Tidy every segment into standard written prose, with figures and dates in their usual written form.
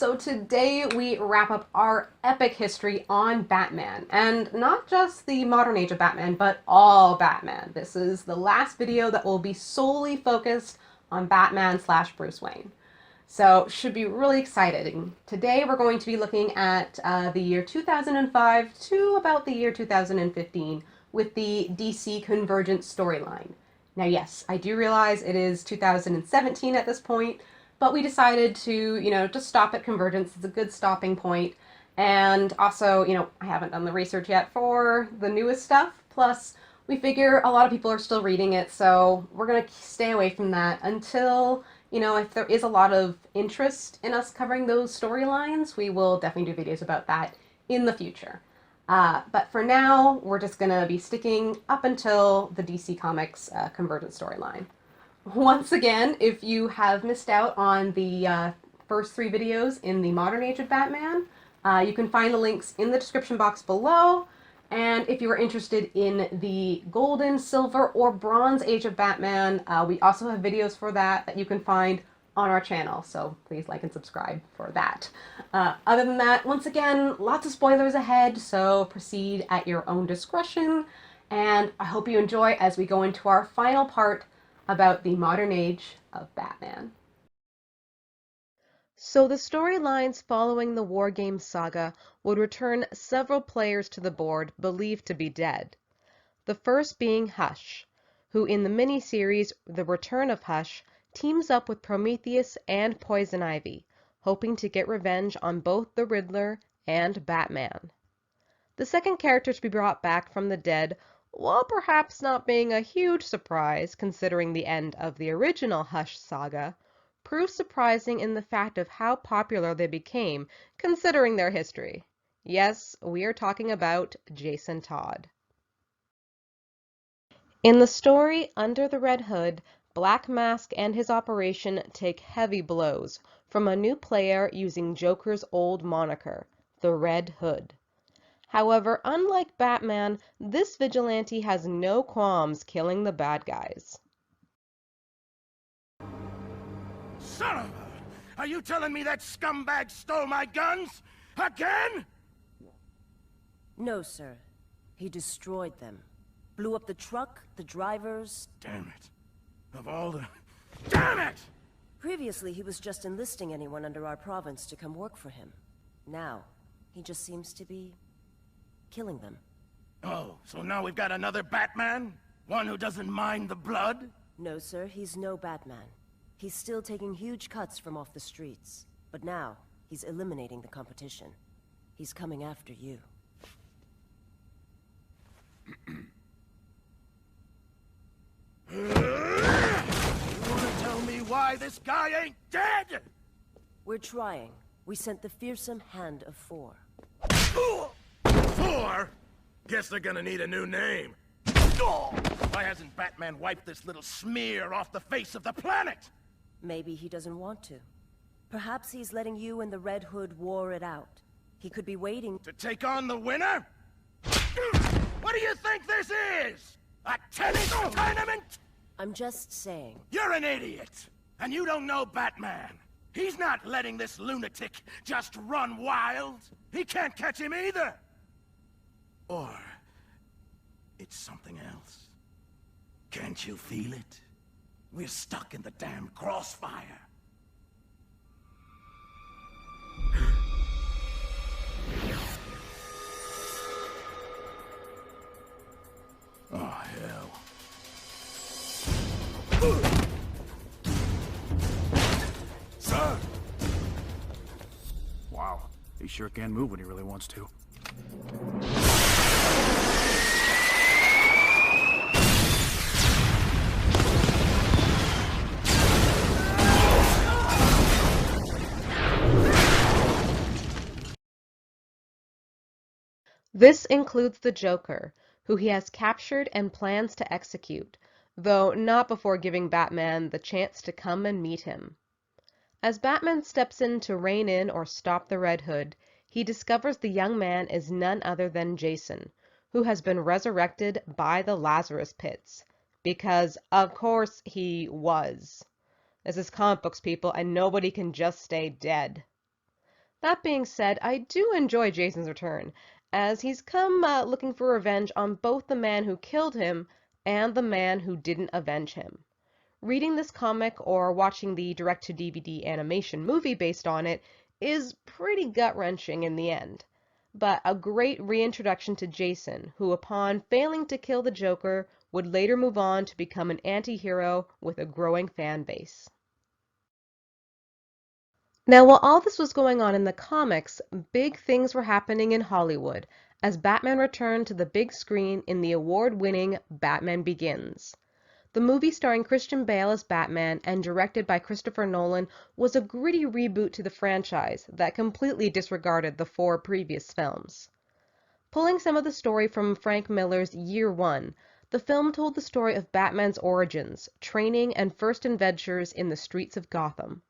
So today we wrap up our epic history on Batman, and not just the modern age of Batman, but all Batman. This is the last video that will be solely focused on Batman slash Bruce Wayne. So should be really exciting. Today we're going to be looking at the year 2005 to about the year 2015 with the DC Convergence storyline. Now yes, I do realize it is 2017 at this point, but we decided to, just stop at Convergence. It's a good stopping point. And also, I haven't done the research yet for the newest stuff. Plus, we figure a lot of people are still reading it, so we're going to stay away from that until, if there is a lot of interest in us covering those storylines, we will definitely do videos about that in the future. But for now, we're just going to be sticking up until the DC Comics Convergence storyline. Once again, if you have missed out on the first three videos in the modern age of Batman, you can find the links in the description box below. And if you are interested in the golden, silver, or bronze age of Batman, we also have videos for that you can find on our channel. So please like and subscribe for that. Other than that, once again, lots of spoilers ahead, so proceed at your own discretion. And I hope you enjoy as we go into our final part about the modern age of Batman. So the storylines following the War Games saga would return several players to the board believed to be dead. The first being Hush, who in the miniseries The Return of Hush teams up with Prometheus and Poison Ivy, hoping to get revenge on both the Riddler and Batman. The second character to be brought back from the dead, while perhaps not being a huge surprise considering the end of the original Hush saga, proved surprising in the fact of how popular they became considering their history. Yes, we are talking about Jason Todd. In the story Under the Red Hood, Black Mask and his operation take heavy blows from a new player using Joker's old moniker, the Red Hood. However, unlike Batman, this vigilante has no qualms killing the bad guys. Son of a... Are you telling me that scumbag stole my guns? Again? No, sir. He destroyed them. Blew up the truck, the drivers... Damn it. Of all the... Damn it! Previously, he was just enlisting anyone under our province to come work for him. Now, he just seems to be... killing them. Oh, so now we've got another Batman? One who doesn't mind the blood? No, sir, he's no Batman. He's still taking huge cuts from off the streets. But now, he's eliminating the competition. He's coming after you. You wanna tell me why this guy ain't dead? We're trying. We sent the fearsome Hand of Four. Four? Guess they're gonna need a new name. Why hasn't Batman wiped this little smear off the face of the planet? Maybe he doesn't want to. Perhaps he's letting you and the Red Hood war it out. He could be waiting To take on the winner? What do you think this is? A tennis tournament? I'm just saying. You're an idiot! And you don't know Batman. He's not letting this lunatic just run wild. He can't catch him either. Or... it's something else. Can't you feel it? We're stuck in the damn crossfire. Oh, hell. Sir! Wow, he sure can move when he really wants to. This includes the Joker, who he has captured and plans to execute, though not before giving Batman the chance to come and meet him. As Batman steps in to rein in or stop the Red Hood, he discovers the young man is none other than Jason, who has been resurrected by the Lazarus Pits, because, of course, he was. This is comic books, people, and nobody can just stay dead. That being said, I do enjoy Jason's return, as he's come looking for revenge on both the man who killed him and the man who didn't avenge him. Reading this comic or watching the direct-to-DVD animation movie based on it is pretty gut-wrenching in the end, but a great reintroduction to Jason, who upon failing to kill the Joker would later move on to become an anti-hero with a growing fan base. Now, while all this was going on in the comics, big things were happening in Hollywood as Batman returned to the big screen in the award-winning Batman Begins. The movie starring Christian Bale as Batman and directed by Christopher Nolan was a gritty reboot to the franchise that completely disregarded the 4 previous films. Pulling some of the story from Frank Miller's Year One, the film told the story of Batman's origins, training, and first adventures in the streets of Gotham.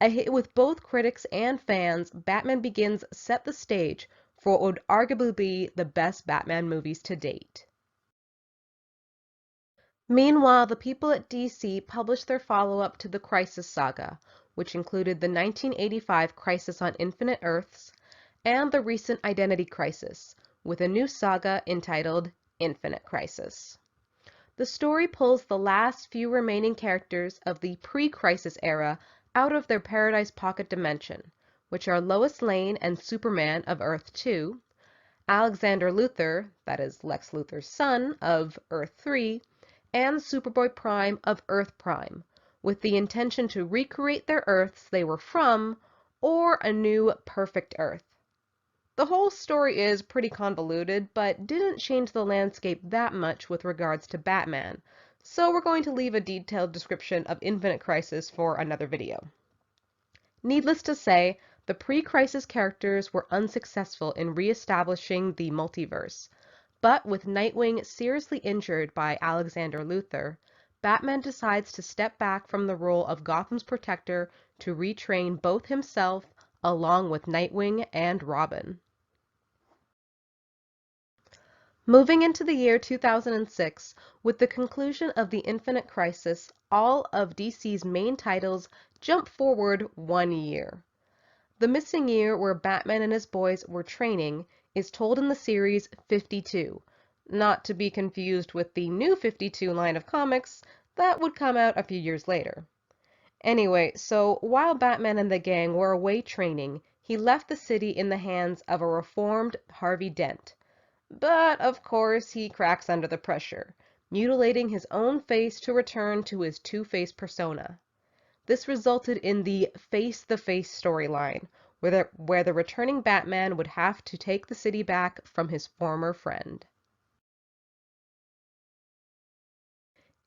A hit with both critics and fans, Batman Begins set the stage for what would arguably be the best Batman movies to date. Meanwhile, the people at DC published their follow-up to the Crisis Saga, which included the 1985 Crisis on Infinite Earths and the recent Identity Crisis, with a new saga entitled Infinite Crisis. The story pulls the last few remaining characters of the pre-Crisis era out of their Paradise Pocket dimension, which are Lois Lane and Superman of Earth 2, Alexander Luthor, that is Lex Luthor's son, of Earth 3, and Superboy Prime of Earth Prime, with the intention to recreate their Earths they were from, or a new perfect Earth. The whole story is pretty convoluted, but didn't change the landscape that much with regards to Batman, so we're going to leave a detailed description of Infinite Crisis for another video. Needless to say, the pre-Crisis characters were unsuccessful in re-establishing the multiverse, but with Nightwing seriously injured by Alexander Luthor, Batman decides to step back from the role of Gotham's protector to retrain both himself along with Nightwing and Robin. Moving into the year 2006, with the conclusion of the Infinite Crisis, all of DC's main titles jump forward 1 year. The missing year where Batman and his boys were training is told in the series 52, not to be confused with the New 52 line of comics that would come out a few years later. Anyway, so while Batman and the gang were away training, he left the city in the hands of a reformed Harvey Dent. But, of course, he cracks under the pressure, mutilating his own face to return to his Two-Face persona. This resulted in the Face the Face storyline, where the returning Batman would have to take the city back from his former friend.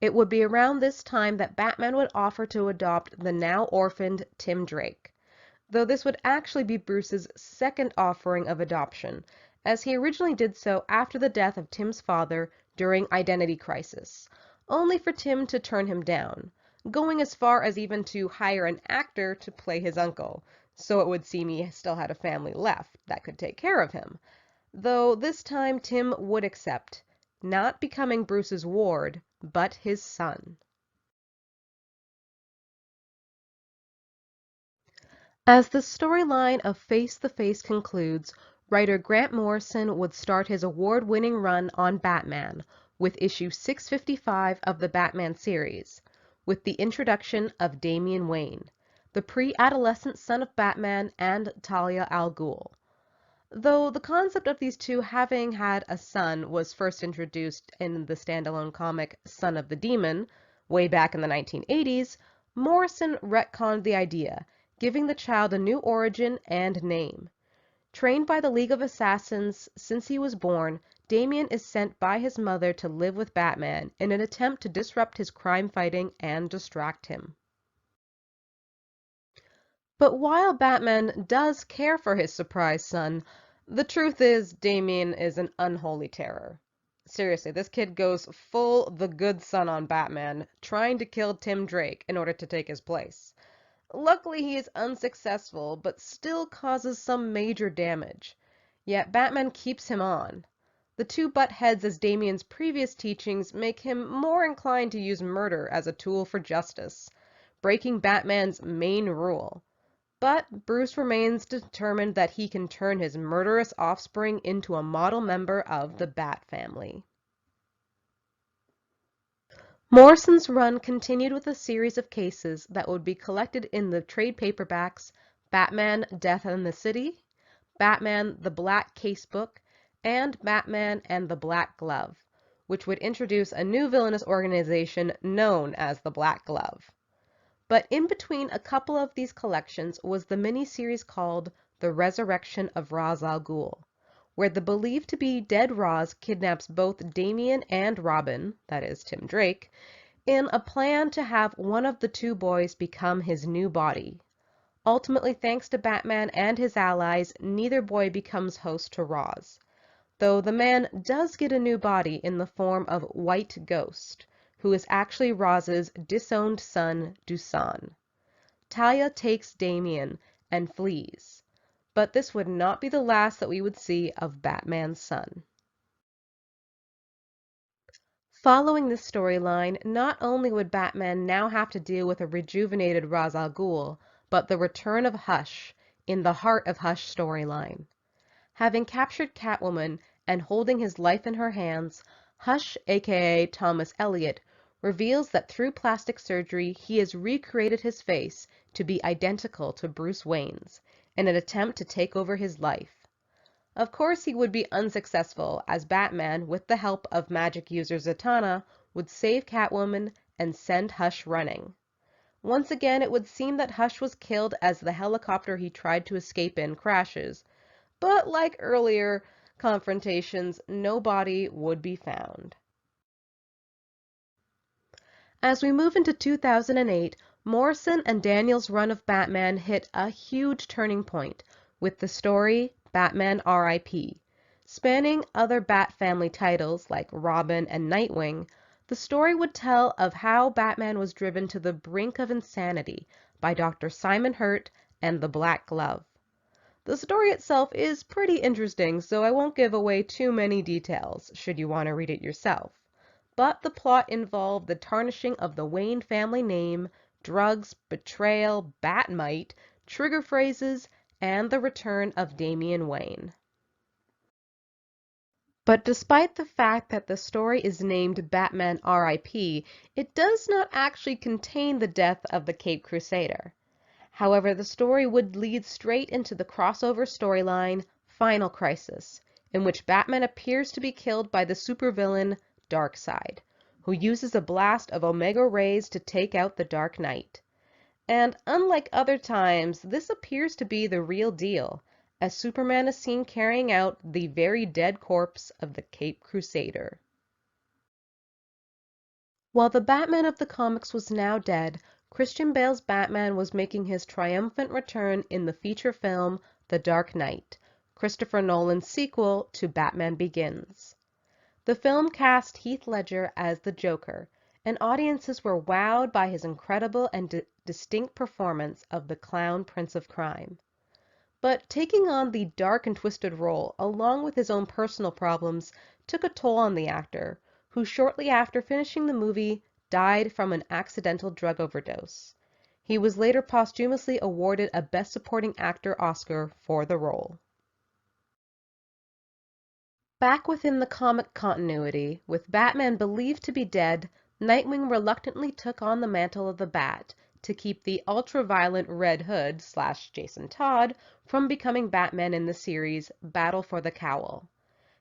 It would be around this time that Batman would offer to adopt the now orphaned Tim Drake, though this would actually be Bruce's second offering of adoption, as he originally did so after the death of Tim's father during Identity Crisis, only for Tim to turn him down, going as far as even to hire an actor to play his uncle, so it would seem he still had a family left that could take care of him, though this time Tim would accept, not becoming Bruce's ward, but his son. As the storyline of Face the Face concludes, writer Grant Morrison would start his award-winning run on Batman with issue 655 of the Batman series, with the introduction of Damian Wayne, the pre-adolescent son of Batman and Talia al Ghul. Though the concept of these two having had a son was first introduced in the standalone comic Son of the Demon, way back in the 1980s, Morrison retconned the idea, giving the child a new origin and name. Trained by the League of Assassins since he was born, Damian is sent by his mother to live with Batman in an attempt to disrupt his crime fighting and distract him. But while Batman does care for his surprise son, the truth is Damian is an unholy terror. Seriously, this kid goes full the good son on Batman, trying to kill Tim Drake in order to take his place. Luckily, he is unsuccessful, but still causes some major damage. Yet Batman keeps him on. The two butt heads as Damian's previous teachings make him more inclined to use murder as a tool for justice, breaking Batman's main rule. but Bruce remains determined that he can turn his murderous offspring into a model member of the Bat family. Morrison's run continued with a series of cases that would be collected in the trade paperbacks Batman: Death in the City, Batman: The Black Casebook, and Batman and the Black Glove, which would introduce a new villainous organization known as the Black Glove. But in between a couple of these collections was the miniseries called The Resurrection of Ra's al Ghul, where the believed to be dead Ra's kidnaps both Damian and Robin, that is Tim Drake, in a plan to have one of the two boys become his new body. Ultimately, thanks to Batman and his allies, neither boy becomes host to Ra's, though the man does get a new body in the form of White Ghost, who is actually Raz's disowned son, Dusan. Talia takes Damian and flees, but this would not be the last that we would see of Batman's son. Following this storyline, not only would Batman now have to deal with a rejuvenated Ra's al Ghul, but the return of Hush in the Heart of Hush storyline. Having captured Catwoman and holding his life in her hands, Hush, aka Thomas Elliot, reveals that through plastic surgery he has recreated his face to be identical to Bruce Wayne's in an attempt to take over his life. Of course he would be unsuccessful, as Batman, with the help of magic user Zatanna, would save Catwoman and send Hush running. Once again, it would seem that Hush was killed as the helicopter he tried to escape in crashes, but like earlier confrontations, no body would be found. As we move into 2008, Morrison and Daniel's run of Batman hit a huge turning point with the story Batman R.I.P. Spanning other Bat family titles like Robin and Nightwing, the story would tell of how Batman was driven to the brink of insanity by Dr. Simon Hurt and the Black Glove. The story itself is pretty interesting, so I won't give away too many details should you want to read it yourself. But the plot involved the tarnishing of the Wayne family name, drugs, betrayal, Batmite, trigger phrases, and the return of Damian Wayne. But despite the fact that the story is named Batman R.I.P., it does not actually contain the death of the Caped Crusader. However, the story would lead straight into the crossover storyline Final Crisis, in which Batman appears to be killed by the supervillain Darkseid, who uses a blast of Omega rays to take out the Dark Knight. And unlike other times, this appears to be the real deal, as Superman is seen carrying out the very dead corpse of the Caped Crusader. While the Batman of the comics was now dead, Christian Bale's Batman was making his triumphant return in the feature film The Dark Knight, Christopher Nolan's sequel to Batman Begins. The film cast Heath Ledger as the Joker, and audiences were wowed by his incredible and distinct performance of the clown Prince of Crime. But taking on the dark and twisted role, along with his own personal problems, took a toll on the actor, who shortly after finishing the movie died from an accidental drug overdose. He was later posthumously awarded a Best Supporting Actor Oscar for the role. Back within the comic continuity, with Batman believed to be dead, Nightwing reluctantly took on the mantle of the Bat to keep the ultra-violent Red Hood / Jason Todd from becoming Batman in the series Battle for the Cowl.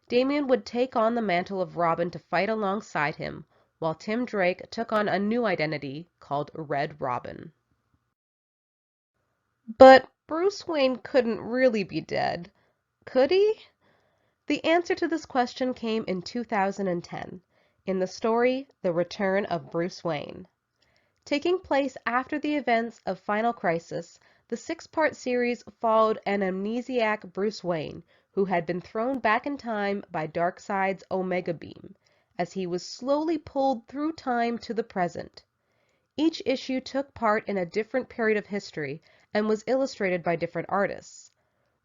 Damian would take on the mantle of Robin to fight alongside him, while Tim Drake took on a new identity called Red Robin. But Bruce Wayne couldn't really be dead, could he? The answer to this question came in 2010, in the story The Return of Bruce Wayne. Taking place after the events of Final Crisis, the 6-part series followed an amnesiac Bruce Wayne who had been thrown back in time by Darkseid's Omega Beam, as he was slowly pulled through time to the present. Each issue took part in a different period of history and was illustrated by different artists.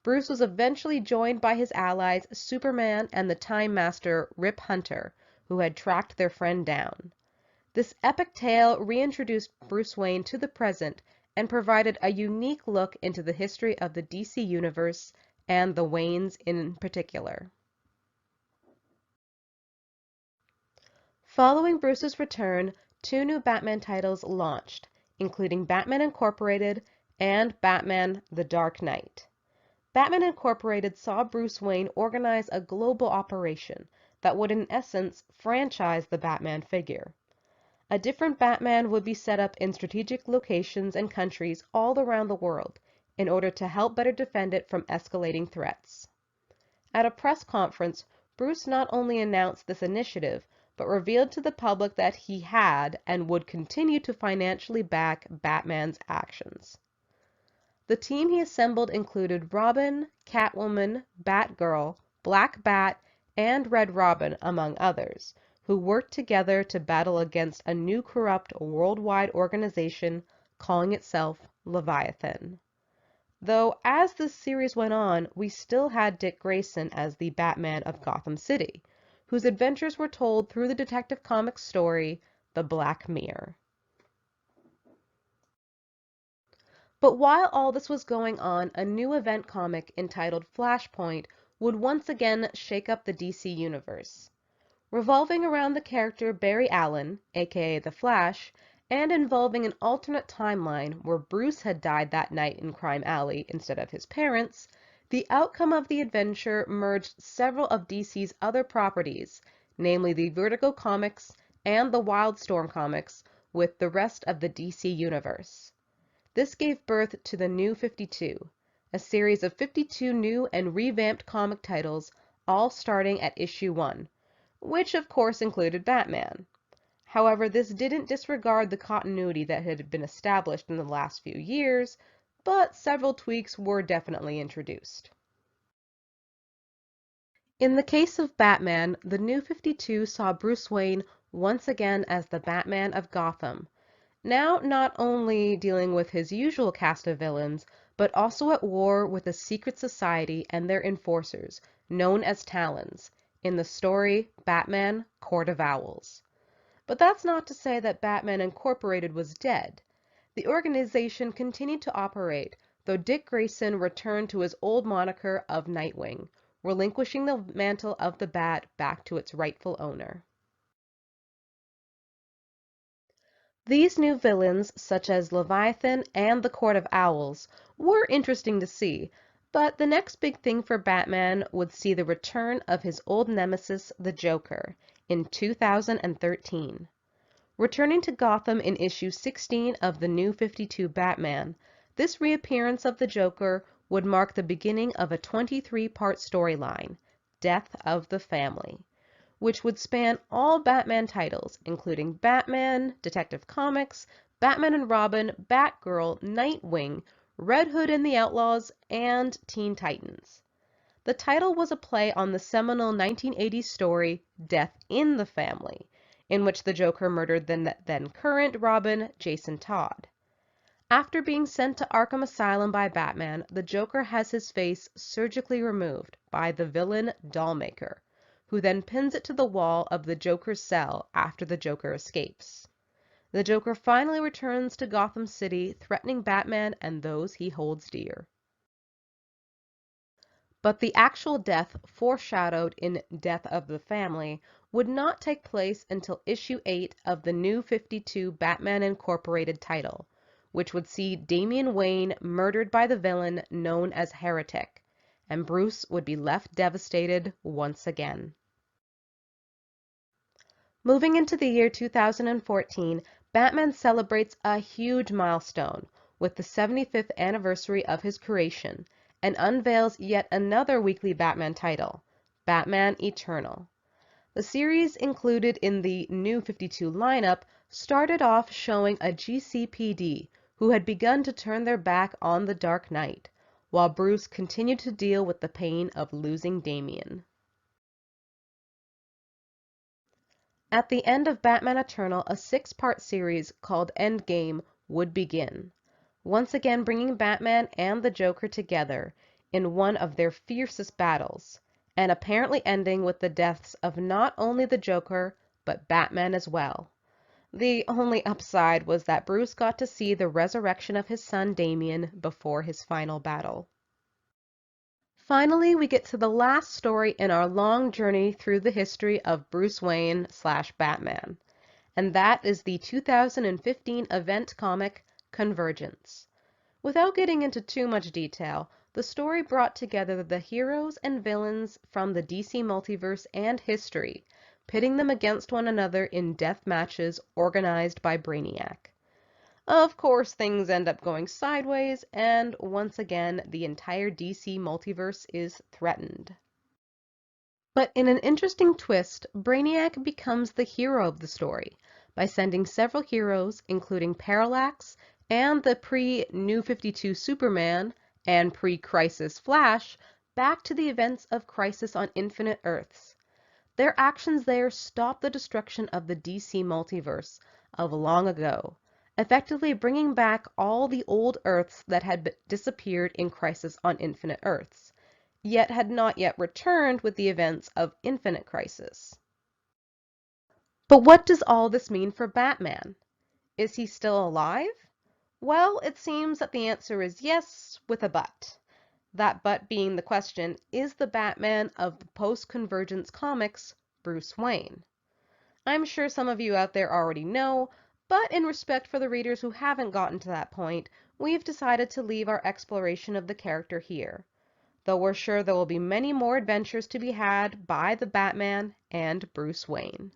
Bruce was eventually joined by his allies Superman and the Time Master Rip Hunter, who had tracked their friend down. This epic tale reintroduced Bruce Wayne to the present and provided a unique look into the history of the DC Universe and the Waynes in particular. Following Bruce's return, 2 new Batman titles launched, including Batman Incorporated and Batman: The Dark Knight. Batman Incorporated saw Bruce Wayne organize a global operation that would in essence franchise the Batman figure. A different Batman would be set up in strategic locations and countries all around the world in order to help better defend it from escalating threats. At a press conference, Bruce not only announced this initiative, but revealed to the public that he had and would continue to financially back Batman's actions. The team he assembled included Robin, Catwoman, Batgirl, Black Bat, and Red Robin, among others, who worked together to battle against a new corrupt worldwide organization calling itself Leviathan. Though as this series went on, we still had Dick Grayson as the Batman of Gotham City, whose adventures were told through the Detective Comics story, The Black Mirror. But while all this was going on, a new event comic entitled Flashpoint would once again shake up the DC Universe. Revolving around the character Barry Allen, aka The Flash, and involving an alternate timeline where Bruce had died that night in Crime Alley instead of his parents, the outcome of the adventure merged several of DC's other properties, namely the Vertigo comics and the Wildstorm comics, with the rest of the DC Universe. This gave birth to the New 52, a series of 52 new and revamped comic titles, all starting at issue 1, which of course included Batman. However, this didn't disregard the continuity that had been established in the last few years, but several tweaks were definitely introduced. In the case of Batman, the New 52 saw Bruce Wayne once again as the Batman of Gotham, now not only dealing with his usual cast of villains, but also at war with a secret society and their enforcers, known as Talons, in the story Batman: Court of Owls. But that's not to say that Batman Incorporated was dead. The organization continued to operate, though Dick Grayson returned to his old moniker of Nightwing, relinquishing the mantle of the Bat back to its rightful owner. These new villains, such as Leviathan and the Court of Owls, were interesting to see, but the next big thing for Batman would see the return of his old nemesis, the Joker, in 2013. Returning to Gotham in issue 16 of the New 52 Batman, this reappearance of the Joker would mark the beginning of a 23-part storyline, Death of the Family, which would span all Batman titles, including Batman, Detective Comics, Batman and Robin, Batgirl, Nightwing, Red Hood and the Outlaws, and Teen Titans. The title was a play on the seminal 1980s story Death in the Family, in which the Joker murdered the then current Robin, Jason Todd. After being sent to Arkham Asylum by Batman, the Joker has his face surgically removed by the villain Dollmaker, who then pins it to the wall of the Joker's cell after the Joker escapes. The Joker finally returns to Gotham City, threatening Batman and those he holds dear. But the actual death foreshadowed in Death of the Family would not take place until issue 8 of the New 52 Batman Incorporated title, which would see Damian Wayne murdered by the villain known as Heretic, and Bruce would be left devastated once again. Moving into the year 2014, Batman celebrates a huge milestone with the 75th anniversary of his creation and unveils yet another weekly Batman title, Batman Eternal. The series included in the New 52 lineup started off showing a GCPD who had begun to turn their back on the Dark Knight, while Bruce continued to deal with the pain of losing Damian. At the end of Batman Eternal, a 6-part series called Endgame would begin, once again bringing Batman and the Joker together in one of their fiercest battles, and apparently ending with the deaths of not only the Joker, but Batman as well. The only upside was that Bruce got to see the resurrection of his son Damian before his final battle. Finally, we get to the last story in our long journey through the history of Bruce Wayne / Batman, and that is the 2015 event comic Convergence. Without getting into too much detail, the story brought together the heroes and villains from the DC multiverse and history, pitting them against one another in death matches organized by Brainiac. Of course, things end up going sideways, and once again, the entire DC multiverse is threatened. But in an interesting twist, Brainiac becomes the hero of the story by sending several heroes, including Parallax and the pre-New 52 Superman and pre-Crisis Flash, back to the events of Crisis on Infinite Earths. Their actions there stop the destruction of the DC multiverse of long ago, effectively bringing back all the old Earths that had disappeared in Crisis on Infinite Earths, yet had not yet returned with the events of Infinite Crisis. But what does all this mean for Batman? Is he still alive? Well, it seems that the answer is yes, with a but. That but being the question, is the Batman of the post-Convergence comics Bruce Wayne? I'm sure some of you out there already know, but in respect for the readers who haven't gotten to that point, we've decided to leave our exploration of the character here, though we're sure there will be many more adventures to be had by the Batman and Bruce Wayne.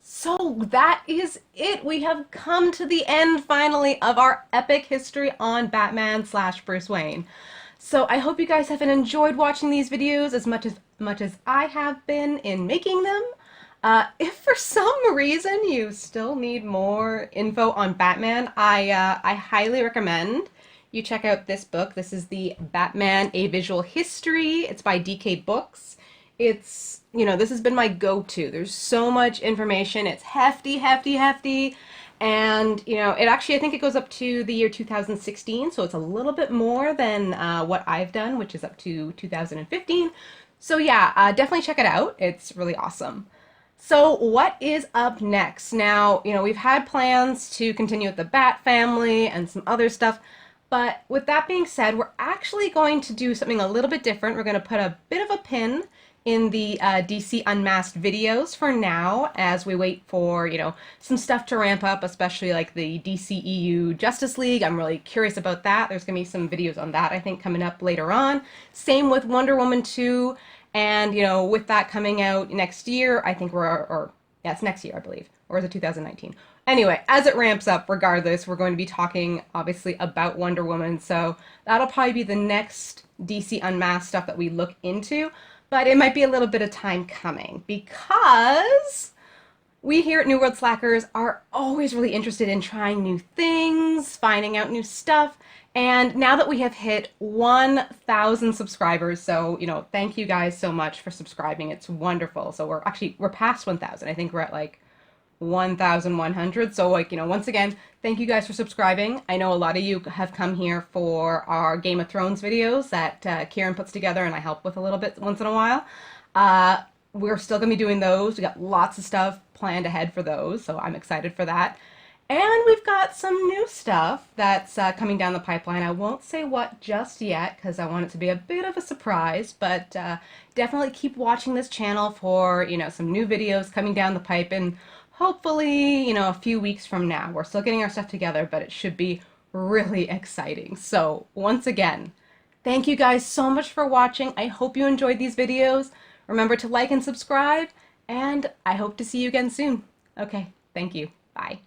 So that is it. We have come to the end finally of our epic history on Batman / Bruce Wayne. So I hope you guys have enjoyed watching these videos as much as I have been in making them. If for some reason you still need more info on Batman, I highly recommend you check out this book. This is the Batman: A Visual History. It's by DK Books. It's, this has been my go-to. There's so much information. It's hefty, hefty, hefty. And, it actually, I think it goes up to the year 2016, so it's a little bit more than what I've done, which is up to 2015. So yeah, definitely check it out. It's really awesome. So what is up next? Now, we've had plans to continue with the Bat family and some other stuff, but with that being said, we're actually going to do something a little bit different. We're going to put a bit of a pin in the DC Unmasked videos for now, as we wait for, some stuff to ramp up, especially like the DCEU Justice League. I'm really curious about that. There's going to be some videos on that, I think, coming up later on. Same with Wonder Woman 2, and, with that coming out next year, I think it's next year, I believe, or is it 2019? Anyway, as it ramps up, regardless, we're going to be talking, obviously, about Wonder Woman, so that'll probably be the next DC Unmasked stuff that we look into. But it might be a little bit of time coming because we here at New World Slackers are always really interested in trying new things, finding out new stuff, and now that we have hit 1,000 subscribers, so, thank you guys so much for subscribing. It's wonderful. So we're past 1,000. I think we're at like 1,100. So once again, thank you guys for subscribing. I know a lot of you have come here for our Game of Thrones videos that Kieran puts together and I help with a little bit once in a while. We're still going to be doing those. We got lots of stuff planned ahead for those, so I'm excited for that. And we've got some new stuff that's coming down the pipeline. I won't say what just yet because I want it to be a bit of a surprise, but definitely keep watching this channel for, some new videos coming down the pipe, and hopefully, a few weeks from now. We're still getting our stuff together, but it should be really exciting. So once again, thank you guys so much for watching. I hope you enjoyed these videos. Remember to like and subscribe, and I hope to see you again soon. Okay, thank you. Bye.